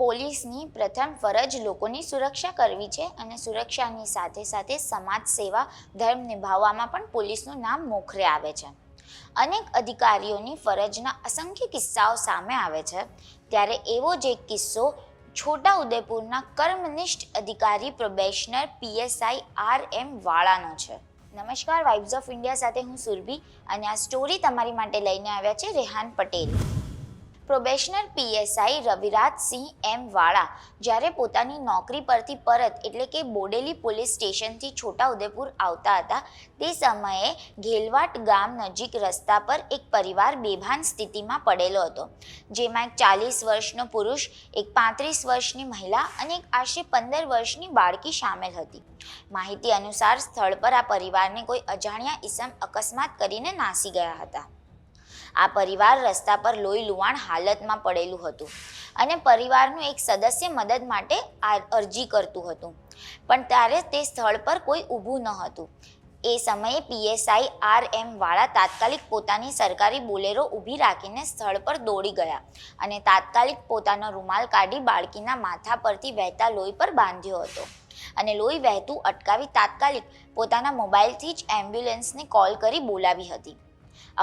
પોલીસની પ્રથમ ફરજ લોકોની સુરક્ષા કરવી છે અને સુરક્ષાની સાથે સાથે સમાજ સેવા ધર્મ નિભાવવામાં પણ પોલીસનું નામ મોખરે આવે છે. અનેક અધિકારીઓની ફરજના અસંખ્ય કિસ્સાઓ સામે આવે છે, ત્યારે એવો જ એક કિસ્સો છોટાઉદેપુરના કર્મનિષ્ઠ અધિકારી પ્રોબેશનર PSI RM વાળાનો છે. નમસ્કાર, વાઇબ્સ ઓફ ઇન્ડિયા સાથે હું સુરભી અને આ સ્ટોરી તમારી માટે લઈને આવ્યા છે Rehan Patel. Probationer PSI Ravirajsinh M વાળા જ્યારે પોતાની નોકરી પરથી પરત એટલે કે બોડેલી પોલીસ સ્ટેશનથી છોટાઉદેપુર આવતા હતા તે સમયે ઘેલવાટ ગામ નજીક રસ્તા પર એક પરિવાર બેભાન સ્થિતિમાં પડેલો હતો, જેમાં એક 40 વર્ષનો પુરુષ, એક 35 વર્ષની મહિલા અને એક આશરે 15 વર્ષની બાળકી સામેલ હતી. માહિતી અનુસાર સ્થળ પર આ પરિવારને કોઈ અજાણ્યા ઈસમ અકસ્માત કરીને નાસી ગયા હતા. આ પરિવાર રસ્તા પર લોહી લુહાણ હાલતમાં પડેલું હતું અને પરિવારનું એક સદસ્ય મદદ માટે અરજી કરતું હતું, પણ ત્યારે તે સ્થળ પર કોઈ ઊભું ન હતું. એ સમયે PSI RM વાળા તાત્કાલિક પોતાની સરકારી બોલેરો ઊભી રાખીને સ્થળ પર દોડી ગયા અને તાત્કાલિક પોતાનો રૂમાલ કાઢી બાળકીના માથા પરથી વહેતા લોહી પર બાંધ્યો હતો અને લોહી વહેતું અટકાવી તાત્કાલિક પોતાના મોબાઈલથી જ એમ્બ્યુલન્સને કોલ કરી બોલાવી હતી.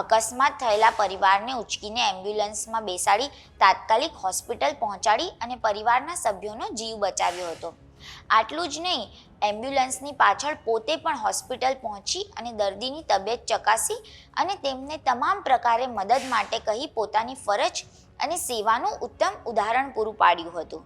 અકસ્માત થયેલા પરિવારને ઉચકીને એમ્બ્યુલન્સમાં બેસાડી તાત્કાલિક હોસ્પિટલ પહોંચાડી અને પરિવારના સભ્યોનો જીવ બચાવ્યો હતો. આટલું જ નહીં, એમ્બ્યુલન્સની પાછળ પોતે પણ હોસ્પિટલ પહોંચી અને દર્દીની તબિયત ચકાસી અને તેમને તમામ પ્રકારે મદદ માટે કહી પોતાની ફરજ અને સેવાનું ઉત્તમ ઉદાહરણ પૂરું પાડ્યું હતું.